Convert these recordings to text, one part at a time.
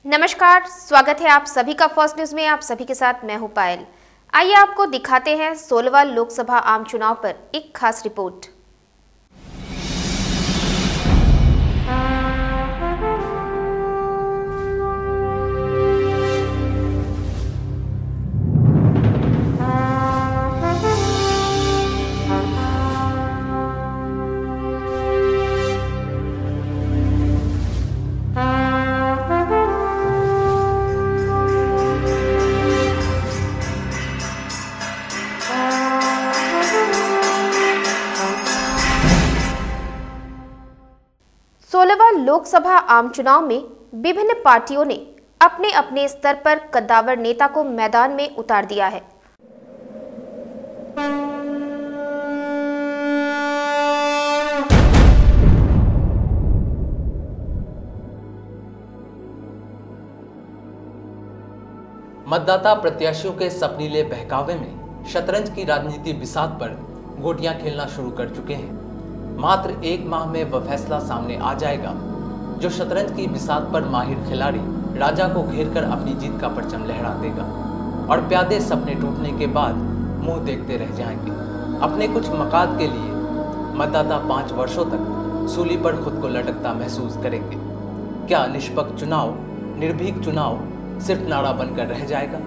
नमस्कार, स्वागत है आप सभी का फर्स्ट न्यूज में। आप सभी के साथ मैं हूं पायल। आइए आपको दिखाते हैं 16वां लोकसभा आम चुनाव पर एक खास रिपोर्ट। सोलहवां लोकसभा आम चुनाव में विभिन्न पार्टियों ने अपने अपने स्तर पर कद्दावर नेता को मैदान में उतार दिया है। मतदाता प्रत्याशियों के सपनीले बहकावे में शतरंज की राजनीति बिसात पर गोटियां खेलना शुरू कर चुके हैं। मात्र एक माह में वह फैसला सामने आ जाएगा जो शतरंज की बिसात पर माहिर खिलाड़ी राजा को घेरकर अपनी जीत का परचम लहरा देगा और प्यादे सपने टूटने के बाद मुंह देखते रह जाएंगे। अपने कुछ मकाद के लिए मतदाता 5 वर्षों तक सूली पर खुद को लटकता महसूस करेंगे। क्या निष्पक्ष चुनाव, निर्भीक चुनाव सिर्फ नारा बनकर रह जाएगा?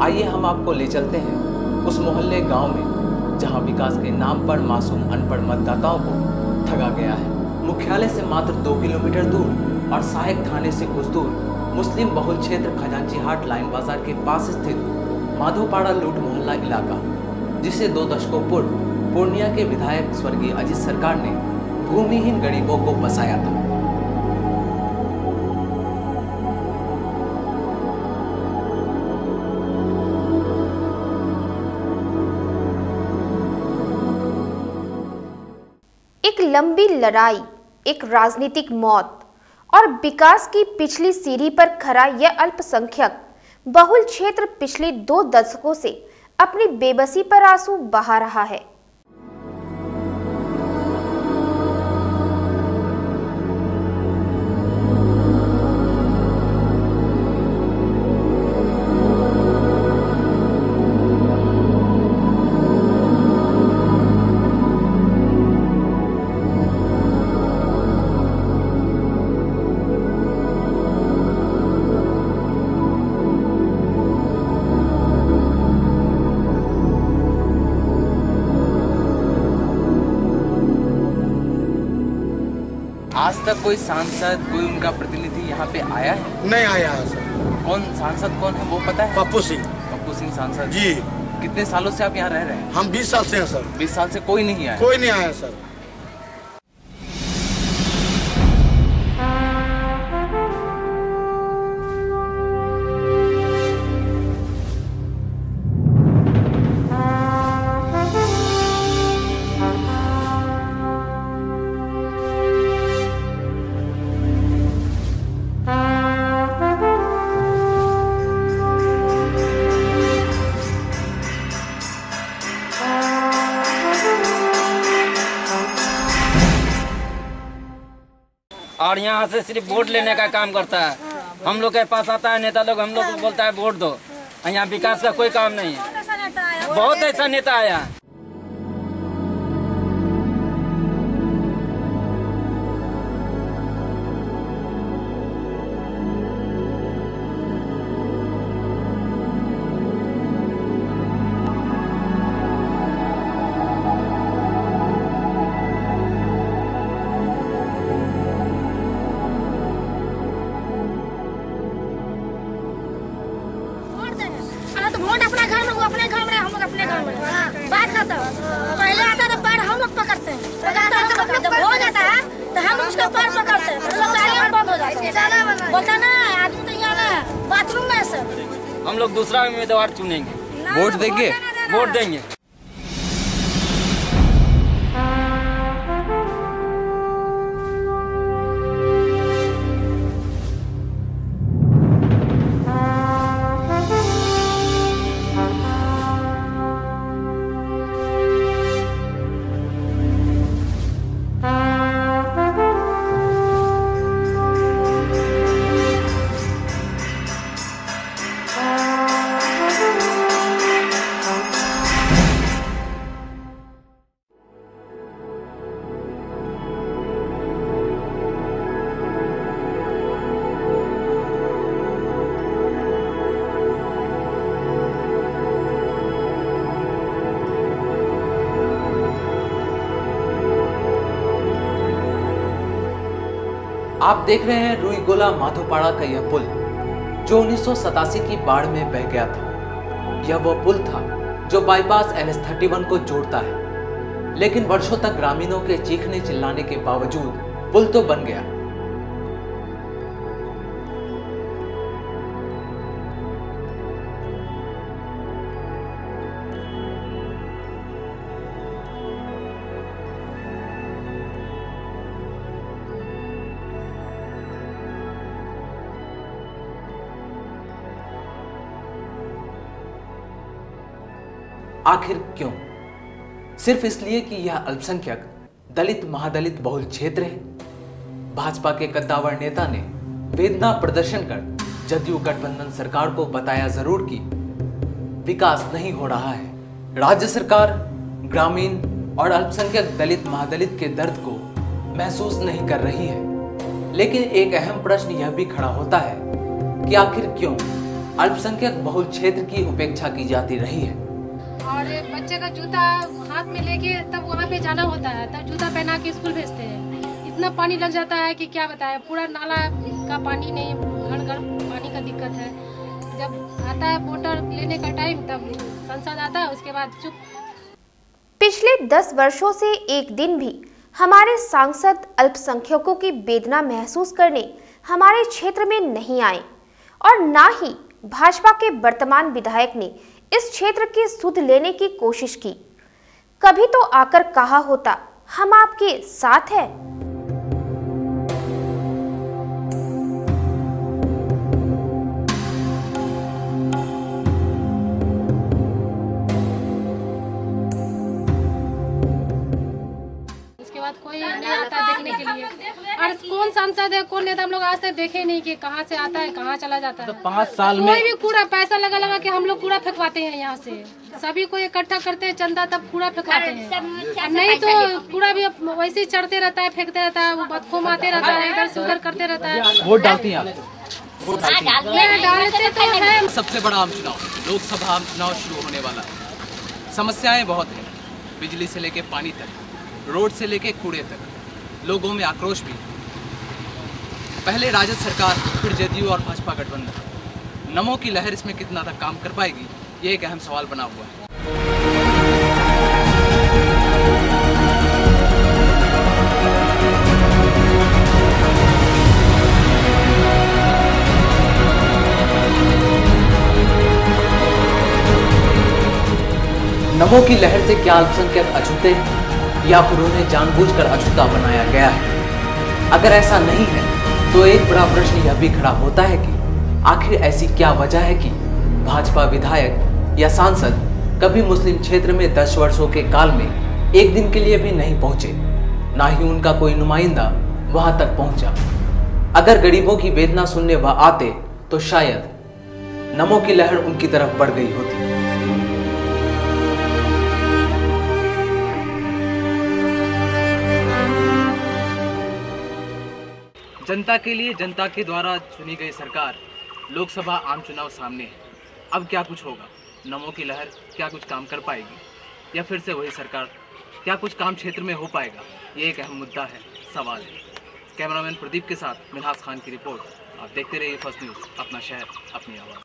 आइए हम आपको ले चलते हैं उस मोहल्ले गांव में जहां विकास के नाम पर मासूम अनपढ़ मतदाताओं को ठगा गया है। मुख्यालय से मात्र 2 किलोमीटर दूर और सहायक थाने से कुछ दूर मुस्लिम बहुल क्षेत्र खजांची हाट लाइन बाजार के पास स्थित माधोपाड़ा लूट मोहल्ला इलाका, जिसे 2 दशकों पूर्व पूर्णिया के विधायक स्वर्गीय अजीत सरकार ने भूमिहीन गरीबों को बसाया था। एक लंबी लड़ाई, एक राजनीतिक मौत और विकास की पिछली सीढ़ी पर खड़ा यह अल्पसंख्यक बहुल क्षेत्र पिछले 2 दशकों से अपनी बेबसी पर आंसू बहा रहा है। आज तक कोई सांसद, कोई उनका प्रतिनिधि यहाँ पे आया है? नहीं आया है सर। कौन सांसद कौन है वो पता है? पप्पू सिंह। पप्पू सिंह सांसद जी। कितने सालों से आप यहाँ रह रहे हैं? हम 20 साल से हैं सर। 20 साल से कोई नहीं आया? कोई नहीं आया सर। और यहाँ से सिर्फ वोट लेने का काम करता है। हम लोग के पास आता है नेता लोग, हम लोग को बोलता है वोट दो। यहाँ विकास का कोई काम नहीं है। बहुत ऐसा नेता आया। तो वोट अपना घर में, वो अपने घर में, हम लोग अपने घर में। बात हम लोग दूसरा उम्मीदवार चुनेंगे। वोट देंगे। वोट देंगे। आप देख रहे हैं रुईगोला माधोपाड़ा का यह पुल जो 1987 की बाढ़ में बह गया था। यह वो पुल था जो बाईपास NH31 को जोड़ता है, लेकिन वर्षों तक ग्रामीणों के चीखने चिल्लाने के बावजूद पुल तो बन गया। आखिर क्यों? सिर्फ इसलिए कि यह अल्पसंख्यक दलित महादलित बहुल क्षेत्र है। भाजपा के कद्दावर नेता ने वेदना प्रदर्शन कर जदयू गठबंधन सरकार को बताया जरूर कि विकास नहीं हो रहा है। राज्य सरकार ग्रामीण और अल्पसंख्यक दलित महादलित के दर्द को महसूस नहीं कर रही है। लेकिन एक अहम प्रश्न यह भी खड़ा होता है कि आखिर क्यों अल्पसंख्यक बहुल क्षेत्र की उपेक्षा की जाती रही है। और बच्चे का जूता हाथ में लेके तब वहाँ पे जाना होता है, तब जूता पहना के स्कूल भेजते हैं। इतना पानी लग जाता है कि क्या बताए, पूरा नाला का पानी नहीं, घर घर पानी का दिक्कत है। जब आता है वोटर लेने का टाइम तब संसद आता है, उसके बाद चुप। पिछले 10 वर्षों से एक दिन भी हमारे सांसद अल्पसंख्यकों की वेदना महसूस करने हमारे क्षेत्र में नहीं आए और ना ही भाजपा के वर्तमान विधायक ने इस क्षेत्र की सुध लेने की कोशिश की। कभी तो आकर कहा होता हम आपके साथ हैं। उसके बाद कोई नहीं आता देखने के लिए। और कौन सांसद है कौन नेता हम लोग आज तक देखे नहीं कि कहाँ से आता है कहाँ चला जाता है। 5 साल में कोई भी कूड़ा पैसा लगा के हम लोग कूड़ा फेंकवाते हैं यहाँ से। सभी को इकट्ठा करते हैं चंदा, तब कूड़ा फेंकवाते हैं। नहीं तो कूड़ा भी वैसे ही चढ़ते रहता है, फेंकते रहता है, वो बदखोम आते रहता है, इधर से उधर करते रहता है। वोट डालती हैं आप? डालते तो है। सबसे बड़ा आम चुनाव, लोकसभा आम चुनाव शुरू होने वाला है। समस्याएं बहुत हैं, बिजली से लेके पानी तक, रोड से लेके कूड़े तक। लोगों में आक्रोश भी। पहले राजद सरकार, फिर जदयू और भाजपा गठबंधन। नमो की लहर इसमें कितना तक काम कर पाएगी, ये एक अहम सवाल बना हुआ है। नमो की लहर से क्या अल्पसंख्यक अछूते हैं या फिर उन्हें जानबूझकर अछूता बनाया गया है? अगर ऐसा नहीं है तो एक बड़ा प्रश्न यह भी खड़ा होता है कि आखिर ऐसी क्या वजह है कि भाजपा विधायक या सांसद कभी मुस्लिम क्षेत्र में 10 वर्षों के काल में एक दिन के लिए भी नहीं पहुंचे, ना ही उनका कोई नुमाइंदा वहां तक पहुंचा। अगर गरीबों की वेदना सुनने वह आते तो शायद नमो की लहर उनकी तरफ बढ़ गई होती। जनता के लिए जनता के द्वारा चुनी गई सरकार, लोकसभा आम चुनाव सामने है। अब क्या कुछ होगा? नमो की लहर क्या कुछ काम कर पाएगी या फिर से वही सरकार? क्या कुछ काम क्षेत्र में हो पाएगा? ये एक अहम मुद्दा है, सवाल है। कैमरामैन प्रदीप के साथ मिनहास खान की रिपोर्ट। आप देखते रहिए फर्स्ट न्यूज़, अपना शहर अपनी आवाज़।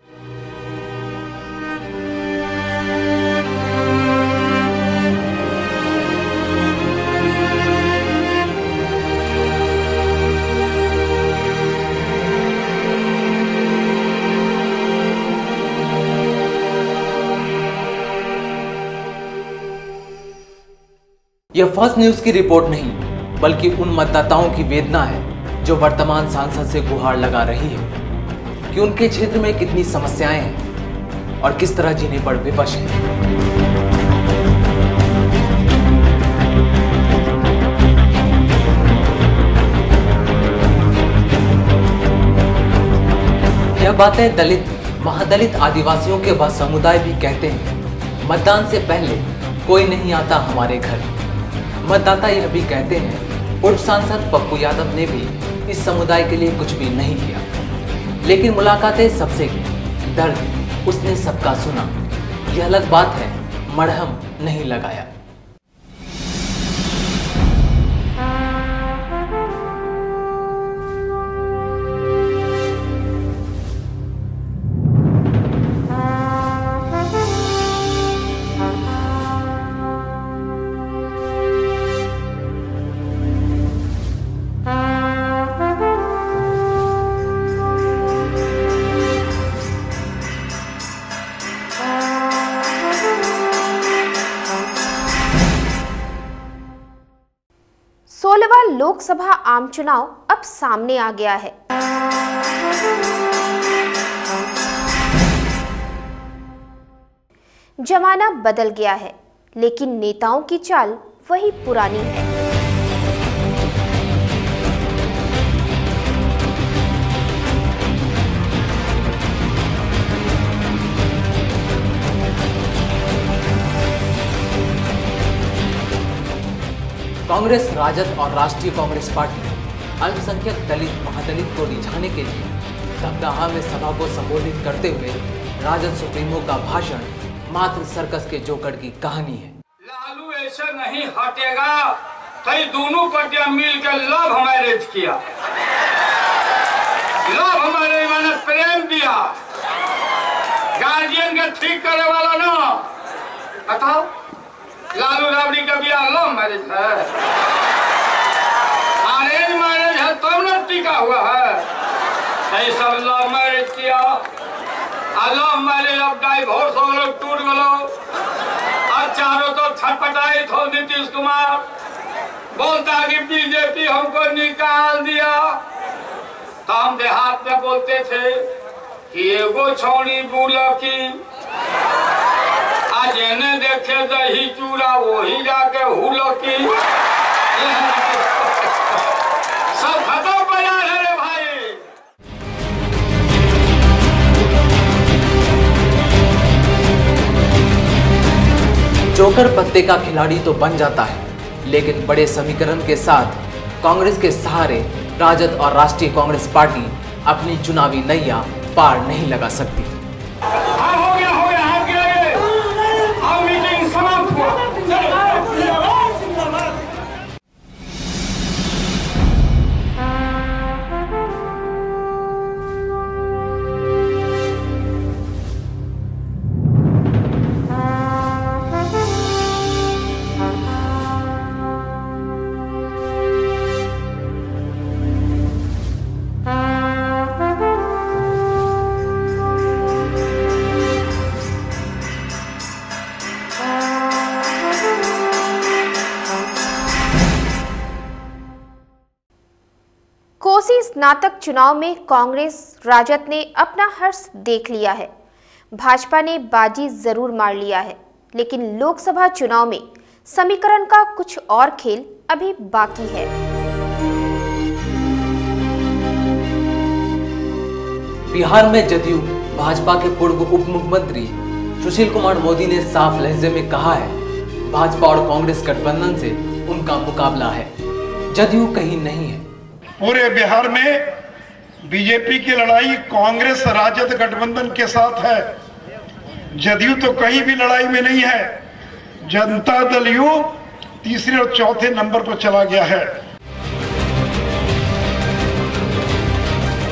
यह फर्स्ट न्यूज की रिपोर्ट नहीं, बल्कि उन मतदाताओं की वेदना है जो वर्तमान सांसद से गुहार लगा रही है कि उनके क्षेत्र में कितनी समस्याएं हैं और किस तरह जीने पर विवश हैं। यह बातें दलित, महादलित आदिवासियों के वह समुदाय भी कहते हैं। मतदान से पहले कोई नहीं आता हमारे घर। मतदाता यह भी कहते हैं पूर्व सांसद पप्पू यादव ने भी इस समुदाय के लिए कुछ भी नहीं किया, लेकिन मुलाकातें सबसे की, दर्द उसने सबका सुना। यह अलग बात है, मरहम नहीं लगाया। लोकसभा आम चुनाव अब सामने आ गया है। जमाना बदल गया है, लेकिन नेताओं की चाल वही पुरानी है। कांग्रेस, राजद और राष्ट्रीय कांग्रेस पार्टी अल्पसंख्यक दलित, महादलित को रिझाने के लिए धमदाहा में सभा को संबोधित करते हुए राजद सुप्रीमो का भाषण मात्र सर्कस के जोकर की कहानी है। लालू ऐसे नहीं हटेगा, कई दोनों पार्टियां मिलकर लव मैरिज किया, लव मैरिज मैंने प्रेम दिया, गार्जियन के ठीक करने वाला ना। बताओ, लालू राबड़ी का ब्याह लव मैरिज है, अरेंज मैरिज है, तब न टिका हुआ है। ऐसा लव मैरिज किया, लव मैरिज अब डाइवोर्स हो गलो, टूट गलो। अब चारों तो छटपटाई थो नीतीश कुमार, बोलता कि बीजेपी हमको निकाल दिया। तो हम देहात में बोलते थे कि एगो छौड़ी बुला की आज इन्हें देखे दही चूड़ा वही जाके हुलो की। सब खत्म बना है रे भाई। जोकर पत्ते का खिलाड़ी तो बन जाता है, लेकिन बड़े समीकरण के साथ कांग्रेस के सहारे राजद और राष्ट्रीय कांग्रेस पार्टी अपनी चुनावी नैया पार नहीं लगा सकती। कोसी स्नातक चुनाव में कांग्रेस, राजद ने अपना हर्ष देख लिया है। भाजपा ने बाजी जरूर मार लिया है, लेकिन लोकसभा चुनाव में समीकरण का कुछ और खेल अभी बाकी है। बिहार में जदयू भाजपा के पूर्व उप मुख्यमंत्री सुशील कुमार मोदी ने साफ लहजे में कहा है, भाजपा और कांग्रेस गठबंधन से उनका मुकाबला है, जदयू कहीं नहीं है। पूरे बिहार में बीजेपी की लड़ाई कांग्रेस राजद गठबंधन के साथ है, जदयू तो कहीं भी लड़ाई में नहीं है। जनता दल यू तीसरे और चौथे नंबर पर चला गया है।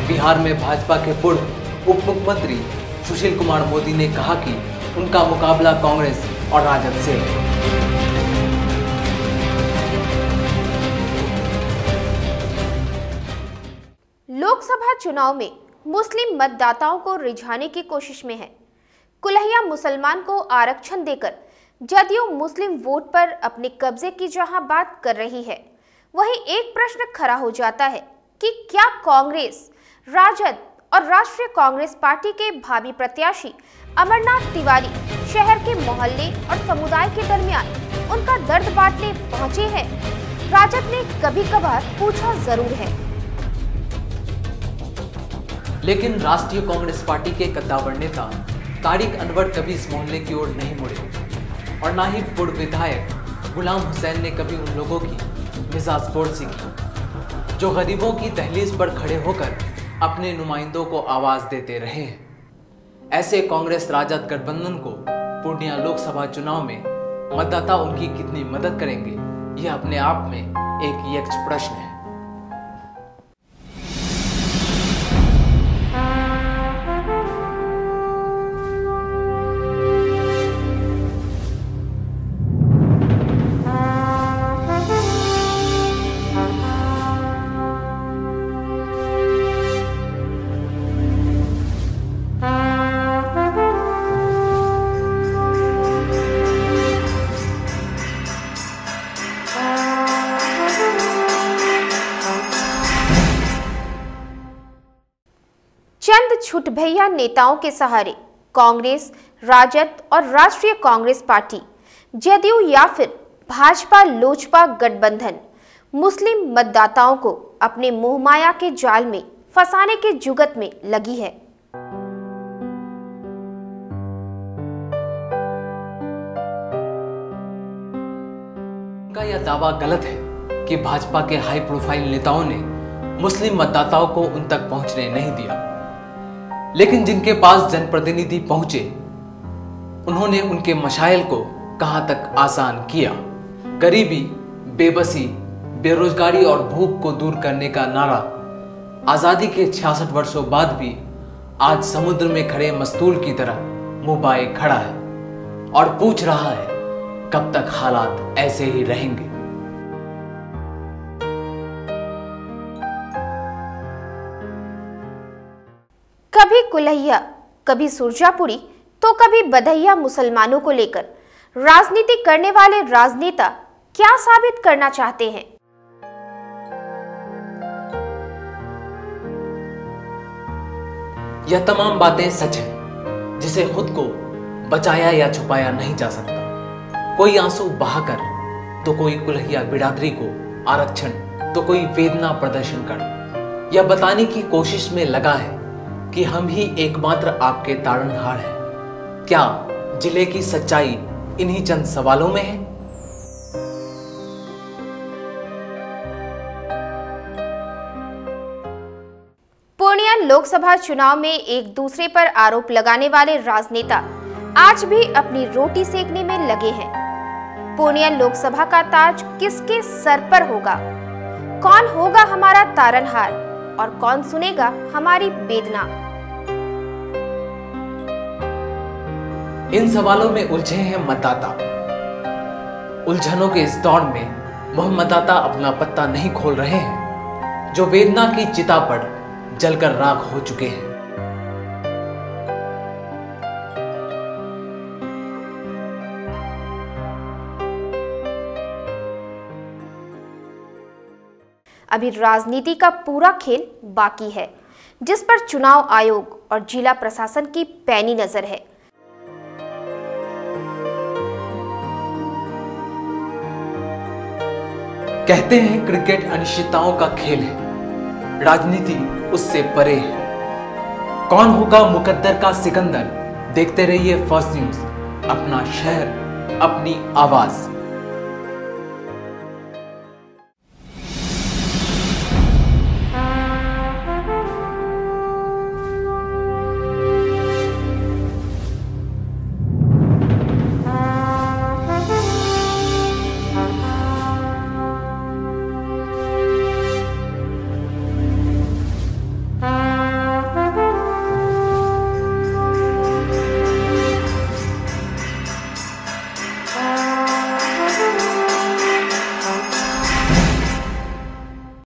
बिहार में भाजपा के पूर्व उप मुख्यमंत्री सुशील कुमार मोदी ने कहा कि उनका मुकाबला कांग्रेस और राजद से है। लोकसभा चुनाव में मुस्लिम मतदाताओं को रिझाने की कोशिश में है। कुल्हिया मुसलमान को आरक्षण देकर जदयू मुस्लिम वोट पर अपने कब्जे की जहां बात कर रही है, वहीं एक प्रश्न खड़ा हो जाता है कि क्या कांग्रेस, राजद और राष्ट्रीय कांग्रेस पार्टी के भावी प्रत्याशी अमरनाथ तिवारी शहर के मोहल्ले और समुदाय के दरमियान उनका दर्द बांटने पहुंचे हैं? राजद ने कभी कभार पूछा जरूर है, लेकिन राष्ट्रीय कांग्रेस पार्टी के कद्दावर नेता तारिक अनवर कभी इस मोहल्ले की ओर नहीं मुड़े और ना ही पूर्व विधायक गुलाम हुसैन ने कभी उन लोगों की मिजाज पोरसी की जो गरीबों की दहलीज पर खड़े होकर अपने नुमाइंदों को आवाज देते रहे हैं। ऐसे कांग्रेस राजद गठबंधन को पूर्णिया लोकसभा चुनाव में मतदाता उनकी कितनी मदद करेंगे, यह अपने आप में एक यक्ष प्रश्न है। चंद छुटभैया नेताओं के सहारे कांग्रेस, राजद और राष्ट्रीय कांग्रेस पार्टी, जदयू या फिर भाजपा लोजपा गठबंधन मुस्लिम मतदाताओं को अपने मोहमाया के जाल में फंसाने के जुगत में लगी है। उनका यह दावा गलत है कि भाजपा के हाई प्रोफाइल नेताओं ने मुस्लिम मतदाताओं को उन तक पहुंचने नहीं दिया, लेकिन जिनके पास जनप्रतिनिधि पहुंचे उन्होंने उनके मशाइल को कहां तक आसान किया। गरीबी, बेबसी, बेरोजगारी और भूख को दूर करने का नारा आजादी के 66 वर्षों बाद भी आज समुद्र में खड़े मस्तूल की तरह मुंह बाए खड़ा है और पूछ रहा है कब तक हालात ऐसे ही रहेंगे। कभी कुल्हैया, कभी सुरजापुरी तो कभी बधैया मुसलमानों को लेकर राजनीति करने वाले राजनेता क्या साबित करना चाहते हैं? यह तमाम बातें सच है जिसे खुद को बचाया या छुपाया नहीं जा सकता। कोई आंसू बहाकर तो कोई कुल्हैया बिरादरी को आरक्षण तो कोई वेदना प्रदर्शन कर यह बताने की कोशिश में लगा है कि हम ही एकमात्र आपके तारणहार हैं। क्या जिले की सच्चाई इन्हीं चंद सवालों में है? पूर्णिया लोकसभा चुनाव में एक दूसरे पर आरोप लगाने वाले राजनेता आज भी अपनी रोटी सेकने में लगे हैं। पूर्णिया लोकसभा का ताज किसके सर पर होगा? कौन होगा हमारा तारणहार और कौन सुनेगा हमारी वेदना? इन सवालों में उलझे हैं मतदाता। उलझनों के इस दौर में वह मतदाता अपना पत्ता नहीं खोल रहे हैं जो वेदना की चिता पर जलकर राख हो चुके हैं। अभी राजनीति का पूरा खेल बाकी है, जिस पर चुनाव आयोग और जिला प्रशासन की पैनी नजर है। कहते हैं क्रिकेट अनिश्चितताओं का खेल है, राजनीति उससे परे है। कौन होगा मुकद्दर का सिकंदर? देखते रहिए फर्स्ट न्यूज, अपना शहर, अपनी आवाज।